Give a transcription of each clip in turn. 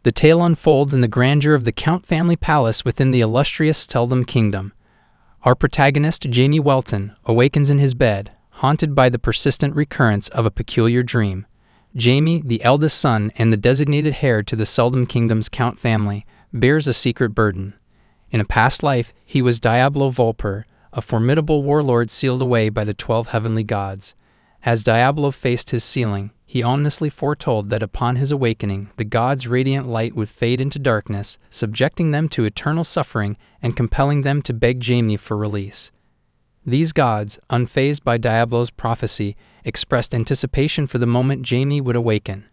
The tale unfolds in the grandeur of the Count family palace within the illustrious Seldom Kingdom. Our protagonist, Jamie Welton, awakens in his bed, haunted by the persistent recurrence of a peculiar dream. Jamie, the eldest son and the designated heir to the Seldom Kingdom's Count family, bears a secret burden. In a past life, he was Diablo Volfir, a formidable warlord sealed away by the 12 heavenly gods. As Diablo faced his sealing, he ominously foretold that upon his awakening, the gods' radiant light would fade into darkness, subjecting them to eternal suffering and compelling them to beg Jamie for release. These gods, unfazed by Diablo's prophecy, expressed anticipation for the moment Jamie would awaken.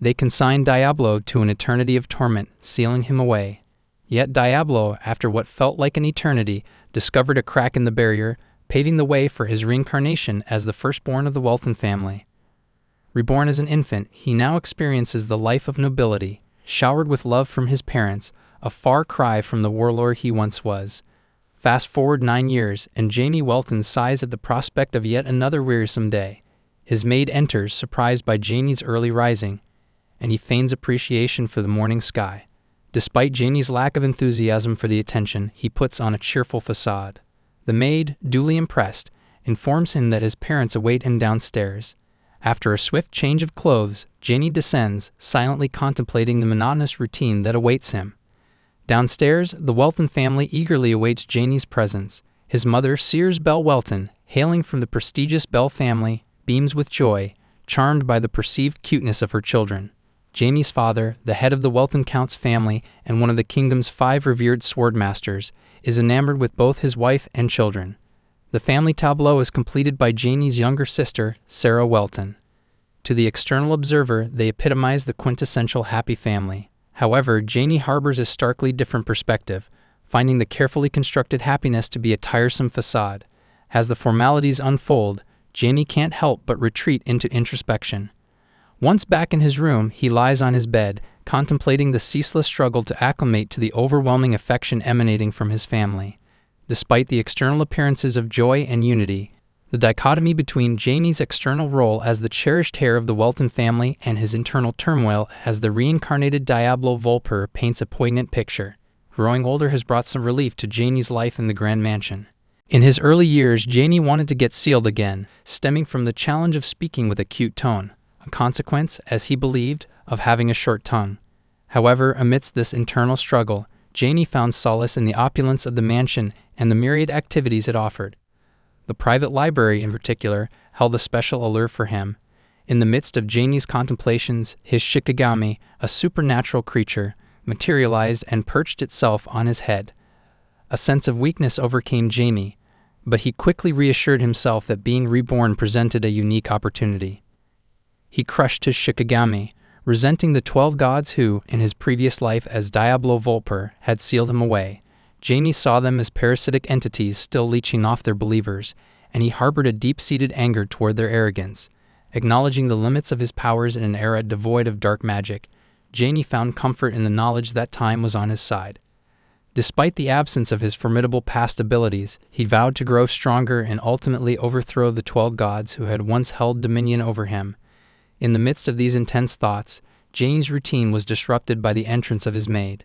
They consigned Diablo to an eternity of torment, sealing him away. Yet Diablo, after what felt like an eternity, discovered a crack in the barrier, paving the way for his reincarnation as the firstborn of the Welton family. Reborn as an infant, he now experiences the life of nobility, showered with love from his parents, a far cry from the warlord he once was. Fast forward 9 years, and Jamie Welton sighs at the prospect of yet another wearisome day. His maid enters, surprised by Jamie's early rising, and he feigns appreciation for the morning sky. Despite Jamie's lack of enthusiasm for the attention, he puts on a cheerful facade. The maid, duly impressed, informs him that his parents await him downstairs. After a swift change of clothes, Jamie descends, silently contemplating the monotonous routine that awaits him. Downstairs, the Welton family eagerly awaits Jamie's presence. His mother, Sears Bell Welton, hailing from the prestigious Bell family, beams with joy, charmed by the perceived cuteness of her children. Jamie's father, the head of the Welton Count's family and one of the kingdom's 5 revered swordmasters, is enamored with both his wife and children. The family tableau is completed by Jamie's younger sister, Sarah Welton. To the external observer, they epitomize the quintessential happy family. However, Jamie harbors a starkly different perspective, finding the carefully constructed happiness to be a tiresome facade. As the formalities unfold, Jamie can't help but retreat into introspection. Once back in his room, he lies on his bed, contemplating the ceaseless struggle to acclimate to the overwhelming affection emanating from his family. Despite the external appearances of joy and unity, the dichotomy between Jamie's external role as the cherished heir of the Welton family and his internal turmoil as the reincarnated Diablo Volfir paints a poignant picture. Growing older has brought some relief to Jamie's life in the Grand Mansion. In his early years, Jamie wanted to get sealed again, stemming from the challenge of speaking with a cute tone, a consequence, as he believed, of having a short tongue. However, amidst this internal struggle, Jamie found solace in the opulence of the mansion and the myriad activities it offered. The private library, in particular, held a special allure for him. In the midst of Jamie's contemplations, his shikigami, a supernatural creature, materialized and perched itself on his head. A sense of weakness overcame Jamie, but he quickly reassured himself that being reborn presented a unique opportunity. He crushed his shikigami, resenting the 12 gods who, in his previous life as Diablo Volfir, had sealed him away. Jamie saw them as parasitic entities still leeching off their believers, and he harbored a deep-seated anger toward their arrogance. Acknowledging the limits of his powers in an era devoid of dark magic, Jamie found comfort in the knowledge that time was on his side. Despite the absence of his formidable past abilities, he vowed to grow stronger and ultimately overthrow the 12 gods who had once held dominion over him. In the midst of these intense thoughts, Jamie's routine was disrupted by the entrance of his maid.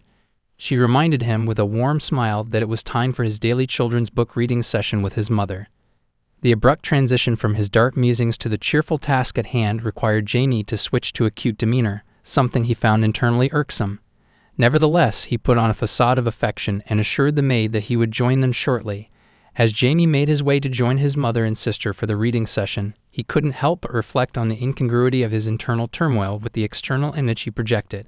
She reminded him with a warm smile that it was time for his daily children's book reading session with his mother. The abrupt transition from his dark musings to the cheerful task at hand required Jamie to switch to a cute demeanor, something he found internally irksome. Nevertheless, he put on a facade of affection and assured the maid that he would join them shortly. As Jamie made his way to join his mother and sister for the reading session, he couldn't help but reflect on the incongruity of his internal turmoil with the external image he projected.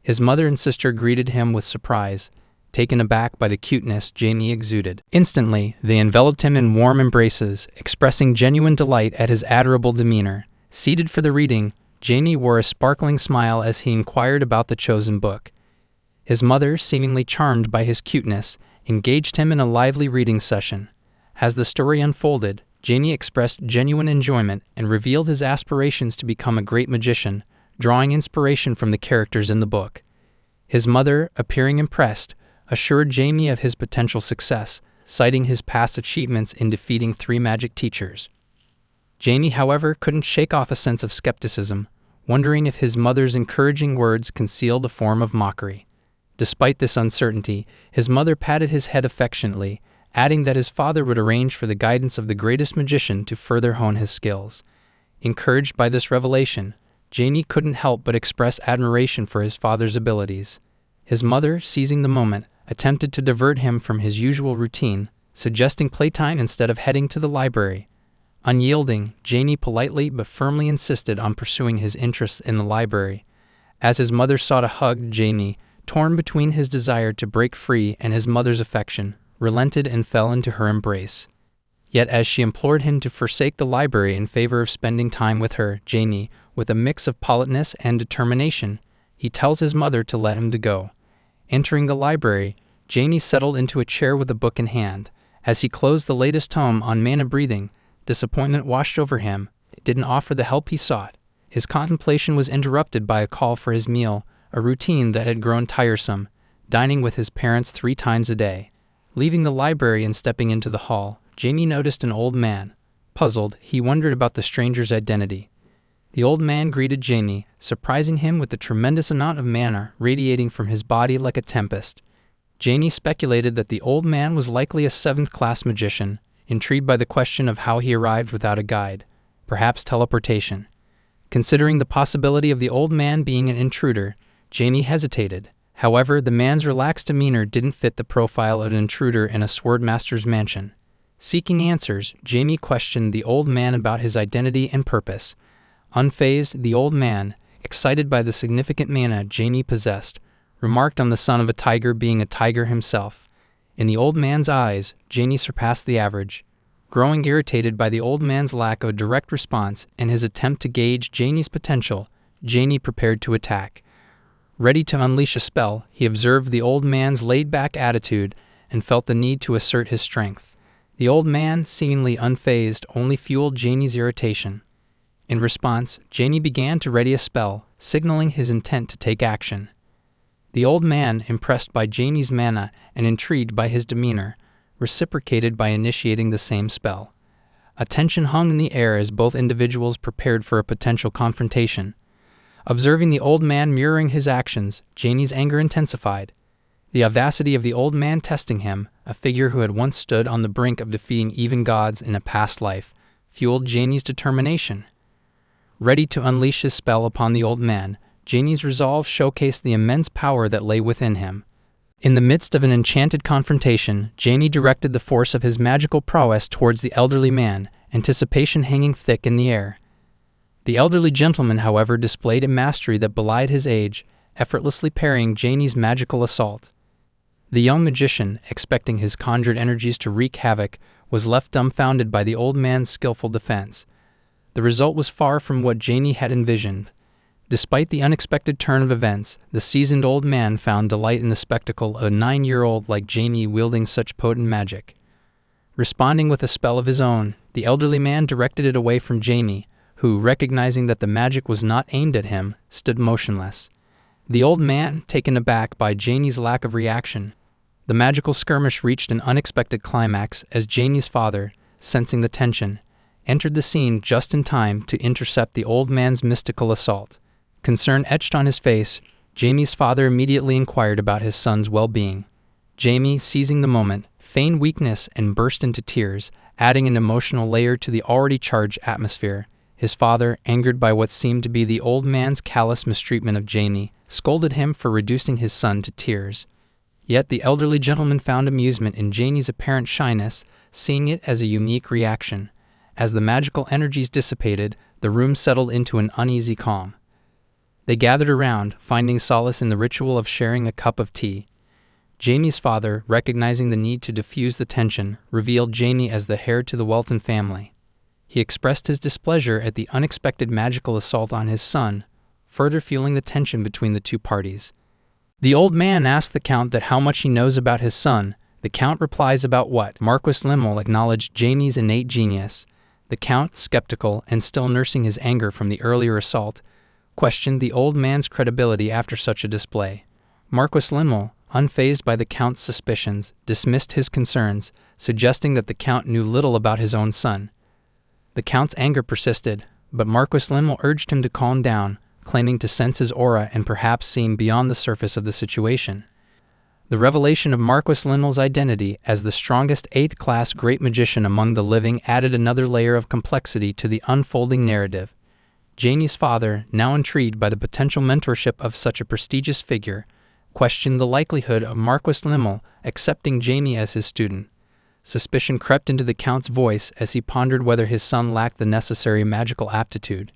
His mother and sister greeted him with surprise, taken aback by the cuteness Jamie exuded. Instantly, they enveloped him in warm embraces, expressing genuine delight at his adorable demeanor. Seated for the reading, Jamie wore a sparkling smile as he inquired about the chosen book. His mother, seemingly charmed by his cuteness, engaged him in a lively reading session. As the story unfolded, Jamie expressed genuine enjoyment and revealed his aspirations to become a great magician, drawing inspiration from the characters in the book. His mother, appearing impressed, assured Jamie of his potential success, citing his past achievements in defeating 3 magic teachers. Jamie, however, couldn't shake off a sense of skepticism. wondering if his mother's encouraging words concealed a form of mockery. Despite this uncertainty, his mother patted his head affectionately, adding that his father would arrange for the guidance of the greatest magician to further hone his skills. Encouraged by this revelation, Jamie couldn't help but express admiration for his father's abilities. His mother, seizing the moment, attempted to divert him from his usual routine, suggesting playtime instead of heading to the library. Unyielding, Jamie politely but firmly insisted on pursuing his interests in the library. As his mother sought to hug Jamie, torn between his desire to break free and his mother's affection, relented and fell into her embrace. Yet as she implored him to forsake the library in favor of spending time with her, Jamie, with a mix of politeness and determination, he tells his mother to let him go. Entering the library, Jamie settled into a chair with a book in hand. As he closed the latest tome on mana breathing, disappointment washed over him. It didn't offer the help he sought. His contemplation was interrupted by a call for his meal, a routine that had grown tiresome, dining with his parents 3 times a day. Leaving the library and stepping into the hall, Jamie noticed an old man. Puzzled, he wondered about the stranger's identity. The old man greeted Jamie, surprising him with the tremendous amount of mana radiating from his body like a tempest. Jamie speculated that the old man was likely a 7th-class magician, intrigued by the question of how he arrived without a guide, perhaps teleportation. Considering the possibility of the old man being an intruder, Jamie hesitated. However, the man's relaxed demeanor didn't fit the profile of an intruder in a swordmaster's mansion. Seeking answers, Jamie questioned the old man about his identity and purpose. Unfazed, the old man, excited by the significant mana Jamie possessed, remarked on the son of a tiger being a tiger himself. In the old man's eyes, Jamie surpassed the average. Growing irritated by the old man's lack of a direct response and his attempt to gauge Jamie's potential, Jamie prepared to attack. Ready to unleash a spell, he observed the old man's laid-back attitude and felt the need to assert his strength. The old man, seemingly unfazed, only fueled Jamie's irritation. In response, Jamie began to ready a spell, signaling his intent to take action. The old man, impressed by Jamie's mana and intrigued by his demeanor, reciprocated by initiating the same spell. A tension hung in the air as both individuals prepared for a potential confrontation. Observing the old man mirroring his actions, Jamie's anger intensified. The audacity of the old man testing him, a figure who had once stood on the brink of defeating even gods in a past life, fueled Jamie's determination. Ready to unleash his spell upon the old man, Jamie's resolve showcased the immense power that lay within him. In the midst of an enchanted confrontation, Jamie directed the force of his magical prowess towards the elderly man, anticipation hanging thick in the air. The elderly gentleman, however, displayed a mastery that belied his age, effortlessly parrying Jamie's magical assault. The young magician, expecting his conjured energies to wreak havoc, was left dumbfounded by the old man's skillful defense. The result was far from what Jamie had envisioned. Despite the unexpected turn of events, the seasoned old man found delight in the spectacle of a 9-year-old like Jamie wielding such potent magic. Responding with a spell of his own, the elderly man directed it away from Jamie, who, recognizing that the magic was not aimed at him, stood motionless. The old man, taken aback by Jamie's lack of reaction, the magical skirmish reached an unexpected climax as Jamie's father, sensing the tension, entered the scene just in time to intercept the old man's mystical assault. Concern etched on his face, Jamie's father immediately inquired about his son's well-being. Jamie, seizing the moment, feigned weakness and burst into tears, adding an emotional layer to the already charged atmosphere. His father, angered by what seemed to be the old man's callous mistreatment of Jamie, scolded him for reducing his son to tears. Yet the elderly gentleman found amusement in Jamie's apparent shyness, seeing it as a unique reaction. As the magical energies dissipated, the room settled into an uneasy calm. They gathered around, finding solace in the ritual of sharing a cup of tea. Jamie's father, recognizing the need to diffuse the tension, revealed Jamie as the heir to the Welton family. He expressed his displeasure at the unexpected magical assault on his son, further fueling the tension between the two parties. The old man asked the Count that how much he knows about his son. The Count replies about what? Marquis Limmel acknowledged Jamie's innate genius. The Count, skeptical and still nursing his anger from the earlier assault, questioned the old man's credibility after such a display. Marquis Limmel, unfazed by the Count's suspicions, dismissed his concerns, suggesting that the Count knew little about his own son. The Count's anger persisted, but Marquis Limmel urged him to calm down, claiming to sense his aura and perhaps seeing beyond the surface of the situation. The revelation of Marquis Linmel's identity as the strongest 8th-class great magician among the living added another layer of complexity to the unfolding narrative. Jamie's father, now intrigued by the potential mentorship of such a prestigious figure, questioned the likelihood of Marquis Linmel accepting Jamie as his student. Suspicion crept into the Count's voice as he pondered whether his son lacked the necessary magical aptitude.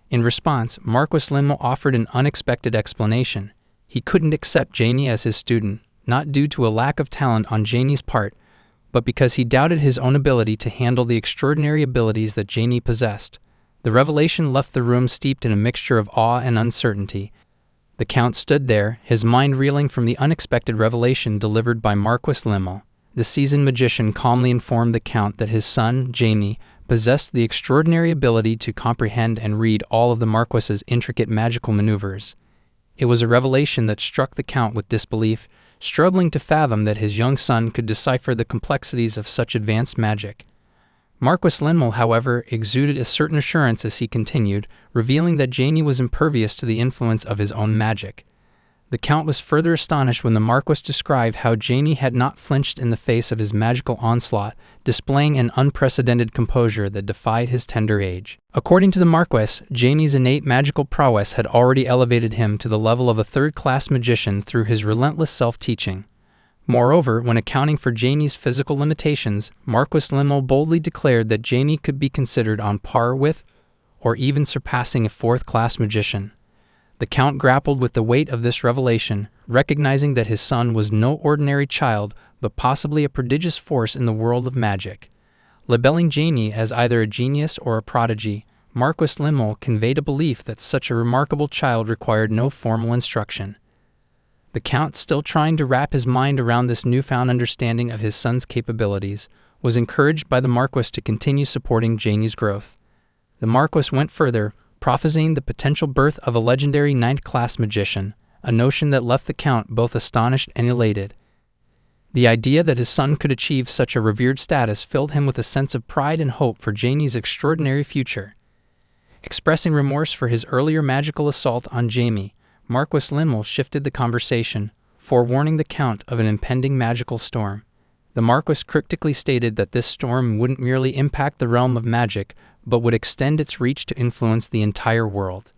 In response, Marquis Linmel offered an unexpected explanation. He couldn't accept Jamie as his student, not due to a lack of talent on Jamie's part, but because he doubted his own ability to handle the extraordinary abilities that Jamie possessed. The revelation left the room steeped in a mixture of awe and uncertainty. The Count stood there, his mind reeling from the unexpected revelation delivered by Marquis Linmel. The seasoned magician calmly informed the Count that his son, Jamie, possessed the extraordinary ability to comprehend and read all of the Marquis's intricate magical maneuvers. It was a revelation that struck the Count with disbelief, struggling to fathom that his young son could decipher the complexities of such advanced magic. Marquis Linmel, however, exuded a certain assurance as he continued, revealing that Jamie was impervious to the influence of his own magic. The Count was further astonished when the Marquis described how Jamie had not flinched in the face of his magical onslaught, displaying an unprecedented composure that defied his tender age. According to the Marquis, Jamie's innate magical prowess had already elevated him to the level of a 3rd-class magician through his relentless self-teaching. Moreover, when accounting for Jamie's physical limitations, Marquis Linmel boldly declared that Jamie could be considered on par with, or even surpassing a 4th-class magician. The Count grappled with the weight of this revelation, recognizing that his son was no ordinary child, but possibly a prodigious force in the world of magic. Labeling Jamie as either a genius or a prodigy, Marquis Linmel conveyed a belief that such a remarkable child required no formal instruction. The Count, still trying to wrap his mind around this newfound understanding of his son's capabilities, was encouraged by the Marquis to continue supporting Jamie's growth. The Marquis went further, prophesying the potential birth of a legendary 9th-class magician, a notion that left the Count both astonished and elated. The idea that his son could achieve such a revered status filled him with a sense of pride and hope for Jamie's extraordinary future. Expressing remorse for his earlier magical assault on Jamie, Marquis Linmel shifted the conversation, forewarning the Count of an impending magical storm. The Marquis cryptically stated that this storm wouldn't merely impact the realm of magic, but would extend its reach to influence the entire world.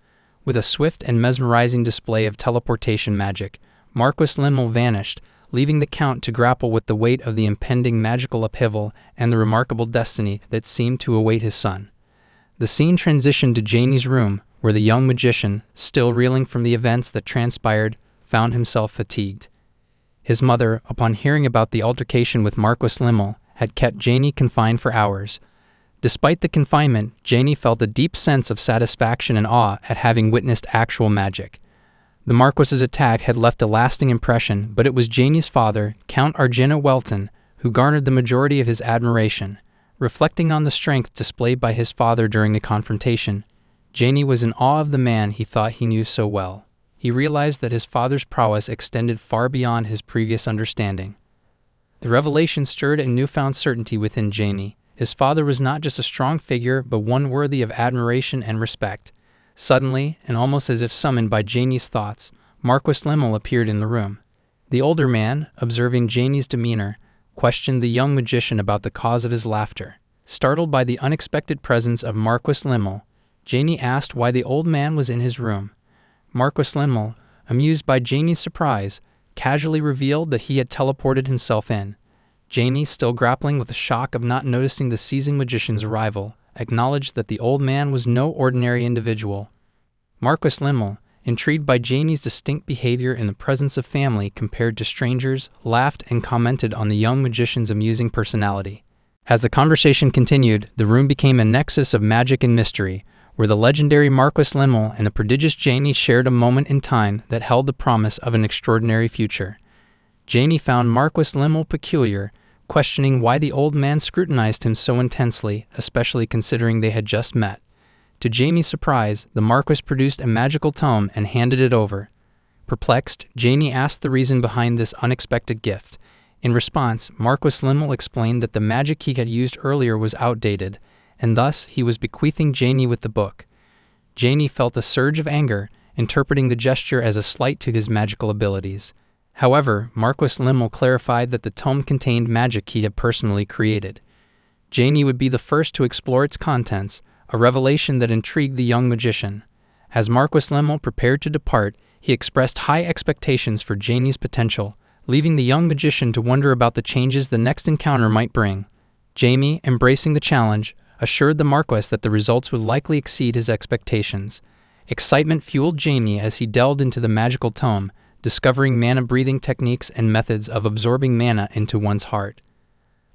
With a swift and mesmerizing display of teleportation magic, Marquis Linmel vanished, leaving the Count to grapple with the weight of the impending magical upheaval and the remarkable destiny that seemed to await his son. The scene transitioned to Jamie's room, where the young magician, still reeling from the events that transpired, found himself fatigued. His mother, upon hearing about the altercation with Marquis Linmel, had kept Jamie confined for hours. Despite the confinement, Jamie felt a deep sense of satisfaction and awe at having witnessed actual magic. The Marquis's attack had left a lasting impression, but it was Jamie's father, Count Jamie Welton, who garnered the majority of his admiration. Reflecting on the strength displayed by his father during the confrontation, Jamie was in awe of the man he thought he knew so well. He realized that his father's prowess extended far beyond his previous understanding. The revelation stirred a newfound certainty within Jamie. His father was not just a strong figure, but one worthy of admiration and respect. Suddenly, and almost as if summoned by Jamie's thoughts, Marquis Linmel appeared in the room. The older man, observing Jamie's demeanor, questioned the young magician about the cause of his laughter. Startled by the unexpected presence of Marquis Linmel, Jamie asked why the old man was in his room. Marquis Linmel, amused by Jamie's surprise, casually revealed that he had teleported himself in. Jamie, still grappling with the shock of not noticing the seasoned magician's arrival, acknowledged that the old man was no ordinary individual. Marquis Linmel, intrigued by Jamie's distinct behavior in the presence of family compared to strangers, laughed and commented on the young magician's amusing personality. As the conversation continued, the room became a nexus of magic and mystery, where the legendary Marquis Linmel and the prodigious Jamie shared a moment in time that held the promise of an extraordinary future. Jamie found Marquis Linmel peculiar, questioning why the old man scrutinized him so intensely, especially considering they had just met. To Jamie's surprise, the Marquis produced a magical tome and handed it over. Perplexed, Jamie asked the reason behind this unexpected gift. In response, Marquis Linmel explained that the magic he had used earlier was outdated, and thus he was bequeathing Jamie with the book. Jamie felt a surge of anger, interpreting the gesture as a slight to his magical abilities. However, Marquis Limmel clarified that the tome contained magic he had personally created. Jamie would be the first to explore its contents, a revelation that intrigued the young magician. As Marquis Limmel prepared to depart, he expressed high expectations for Jamie's potential, leaving the young magician to wonder about the changes the next encounter might bring. Jamie, embracing the challenge, assured the Marquis that the results would likely exceed his expectations. Excitement fueled Jamie as he delved into the magical tome, discovering mana-breathing techniques and methods of absorbing mana into one's heart.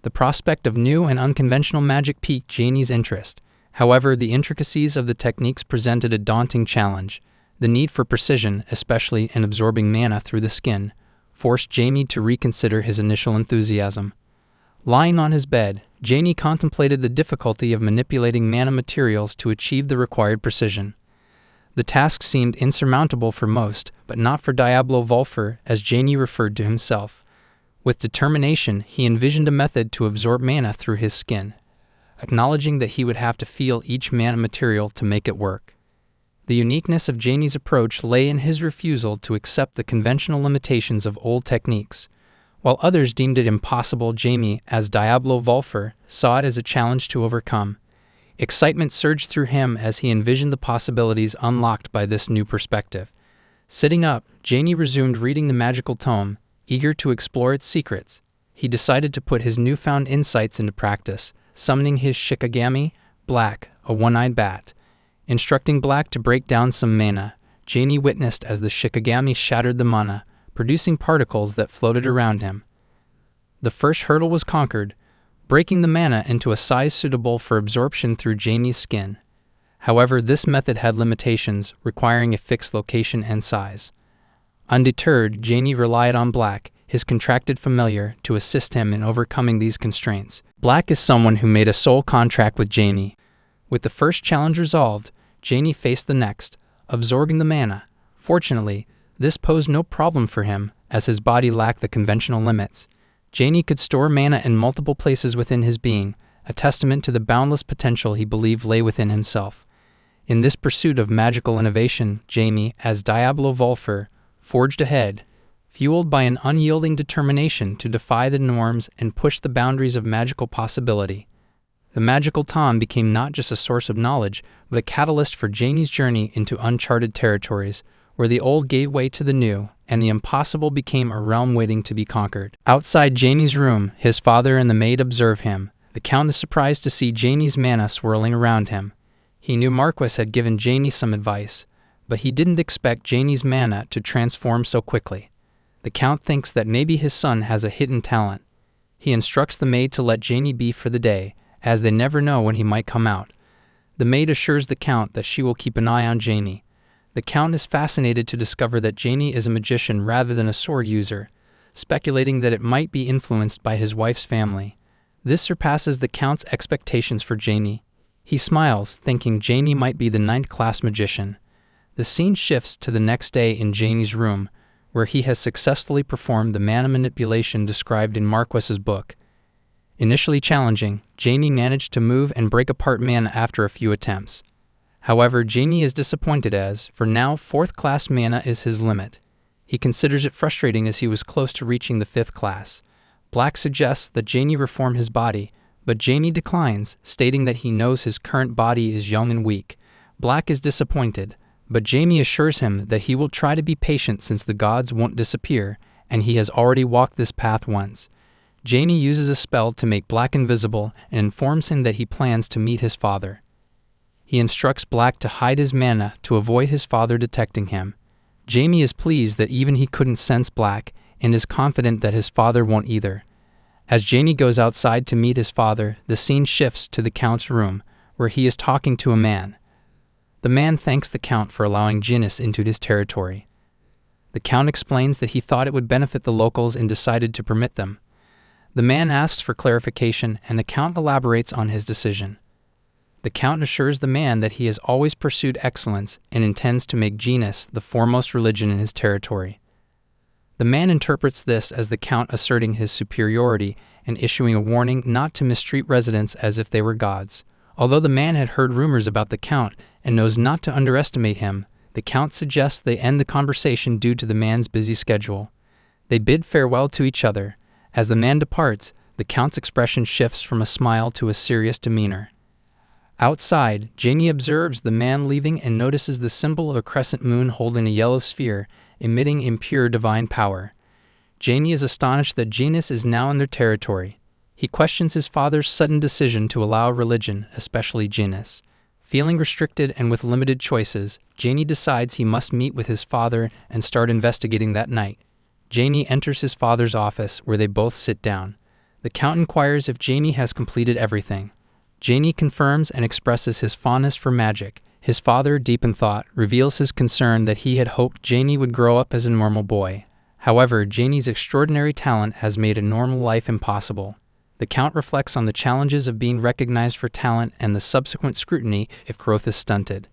The prospect of new and unconventional magic piqued Jamie's interest. However, the intricacies of the techniques presented a daunting challenge. The need for precision, especially in absorbing mana through the skin, forced Jamie to reconsider his initial enthusiasm. Lying on his bed, Jamie contemplated the difficulty of manipulating mana materials to achieve the required precision. The task seemed insurmountable for most, but not for Diablo Volfir, as Jamie referred to himself. With determination, he envisioned a method to absorb mana through his skin, acknowledging that he would have to feel each mana material to make it work. The uniqueness of Jamie's approach lay in his refusal to accept the conventional limitations of old techniques. While others deemed it impossible, Jamie, as Diablo Volfir, saw it as a challenge to overcome. Excitement surged through him as he envisioned the possibilities unlocked by this new perspective. Sitting up, Jamie resumed reading the magical tome, eager to explore its secrets. He decided to put his newfound insights into practice, summoning his Shikigami, Black, a one-eyed bat. Instructing Black to break down some mana, Jamie witnessed as the Shikigami shattered the mana, producing particles that floated around him. The first hurdle was conquered, breaking the mana into a size suitable for absorption through Jamie's skin. However, this method had limitations, requiring a fixed location and size. Undeterred, Jamie relied on Black, his contracted familiar, to assist him in overcoming these constraints. Black is someone who made a soul contract with Jamie. With the first challenge resolved, Jamie faced the next, absorbing the mana. Fortunately, this posed no problem for him, as his body lacked the conventional limits. Jamie could store mana in multiple places within his being, a testament to the boundless potential he believed lay within himself. In this pursuit of magical innovation, Jamie, as Diablo Volfir, forged ahead, fueled by an unyielding determination to defy the norms and push the boundaries of magical possibility. The magical tome became not just a source of knowledge, but a catalyst for Jamie's journey into uncharted territories, where the old gave way to the new, and the impossible became a realm waiting to be conquered. Outside Jamie's room, his father and the maid observe him. The Count is surprised to see Jamie's mana swirling around him. He knew Marquis had given Jamie some advice, but he didn't expect Jamie's mana to transform so quickly. The Count thinks that maybe his son has a hidden talent. He instructs the maid to let Jamie be for the day, as they never know when he might come out. The maid assures the Count that she will keep an eye on Jamie. The Count is fascinated to discover that Jamie is a magician rather than a sword user, speculating that it might be influenced by his wife's family. This surpasses the Count's expectations for Jamie. He smiles, thinking Jamie might be the 9th-class magician. The scene shifts to the next day in Jamie's room, where he has successfully performed the mana manipulation described in Marquis's book. Initially challenging, Jamie managed to move and break apart mana after a few attempts. However, Jamie is disappointed as, for now, 4th-class mana is his limit. He considers it frustrating as he was close to reaching the 5th class. Black suggests that Jamie reform his body, but Jamie declines, stating that he knows his current body is young and weak. Black is disappointed, but Jamie assures him that he will try to be patient since the gods won't disappear, and he has already walked this path once. Jamie uses a spell to make Black invisible and informs him that he plans to meet his father. He instructs Black to hide his mana to avoid his father detecting him. Jamie is pleased that even he couldn't sense Black and is confident that his father won't either. As Jamie goes outside to meet his father, the scene shifts to the Count's room, where he is talking to a man. The man thanks the Count for allowing Jinnis into his territory. The Count explains that he thought it would benefit the locals and decided to permit them. The man asks for clarification, and the Count elaborates on his decision. The Count assures the man that he has always pursued excellence and intends to make Jinnis the foremost religion in his territory. The man interprets this as the Count asserting his superiority and issuing a warning not to mistreat residents as if they were gods. Although the man had heard rumors about the Count and knows not to underestimate him, The Count suggests they end the conversation due to the man's busy schedule. They bid farewell to each other. As the man departs, the Count's expression shifts from a smile to a serious demeanor. Outside, Jamie observes the man leaving and notices the symbol of a crescent moon holding a yellow sphere, emitting impure divine power. Jamie is astonished that Janus is now in their territory. He questions his father's sudden decision to allow religion, especially Janus. Feeling restricted and with limited choices, Jamie decides he must meet with his father and start investigating that night. Jamie enters his father's office, where they both sit down. The Count inquires if Jamie has completed everything. Jamie confirms and expresses his fondness for magic. His father, deep in thought, reveals his concern that he had hoped Jamie would grow up as a normal boy. However, Jamie's extraordinary talent has made a normal life impossible. The Count reflects on the challenges of being recognized for talent and the subsequent scrutiny if growth is stunted.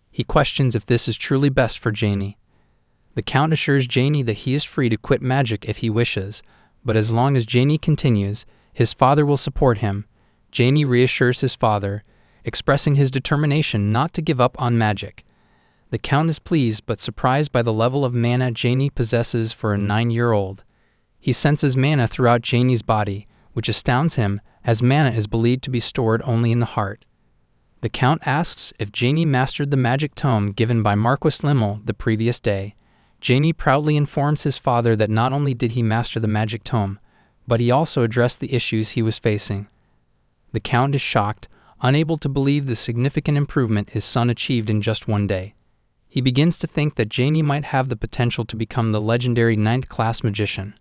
He questions if this is truly best for Jamie. The Count assures Jamie that he is free to quit magic if he wishes, but as long as Jamie continues, his father will support him. Jamie reassures his father, expressing his determination not to give up on magic. The Count is pleased but surprised by the level of mana Jamie possesses for a 9-year-old. He senses mana throughout Jamie's body, which astounds him, as mana is believed to be stored only in the heart. The Count asks if Jamie mastered the magic tome given by Marquis Limmel the previous day. Jamie proudly informs his father that not only did he master the magic tome, but he also addressed the issues he was facing. The Count is shocked, unable to believe the significant improvement his son achieved in just one day. He begins to think that Jamie might have the potential to become the legendary 9th-class magician.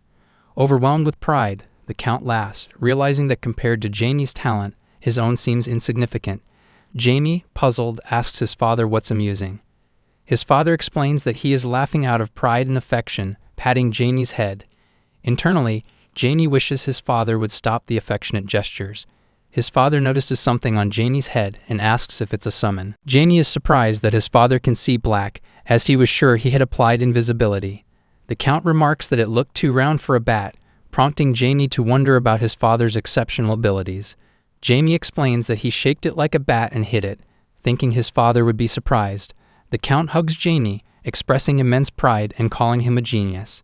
Overwhelmed with pride, the Count laughs, realizing that compared to Jamie's talent, his own seems insignificant. Jamie, puzzled, asks his father what's amusing. His father explains that he is laughing out of pride and affection, patting Jamie's head. Internally, Jamie wishes his father would stop the affectionate gestures. His father notices something on Jamie's head and asks if it's a summon. Jamie is surprised that his father can see black, as he was sure he had applied invisibility. The Count remarks that it looked too round for a bat, prompting Jamie to wonder about his father's exceptional abilities. Jamie explains that he shaped it like a bat and hit it, thinking his father would be surprised. The Count hugs Jamie, expressing immense pride and calling him a genius.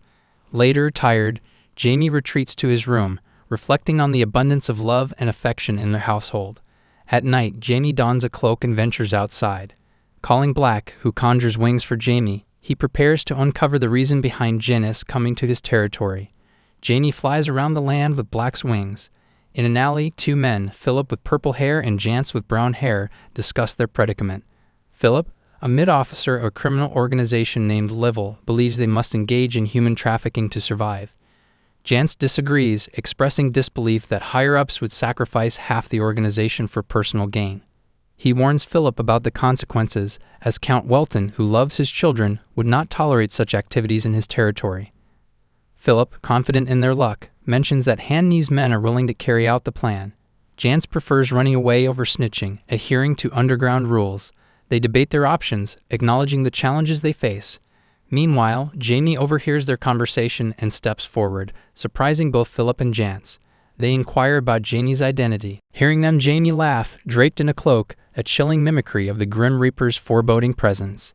Later, tired, Jamie retreats to his room, reflecting on the abundance of love and affection in their household. At night, Jamie dons a cloak and ventures outside. Calling Black, who conjures wings for Jamie, he prepares to uncover the reason behind Janus coming to his territory. Jamie flies around the land with Black's wings. In an alley, 2 men, Philip with purple hair and Jance with brown hair, discuss their predicament. Philip, a mid-officer of a criminal organization named Level, believes they must engage in human trafficking to survive. Jance disagrees, expressing disbelief that higher-ups would sacrifice half the organization for personal gain. He warns Philip about the consequences, as Count Welton, who loves his children, would not tolerate such activities in his territory. Philip, confident in their luck, mentions that Hanni's men are willing to carry out the plan. Jance prefers running away over snitching, adhering to underground rules. They debate their options, acknowledging the challenges they face. Meanwhile, Jamie overhears their conversation and steps forward, surprising both Philip and Jance. They inquire about Jamie's identity. Hearing them, Jamie laugh, draped in a cloak, a chilling mimicry of the Grim Reaper's foreboding presence.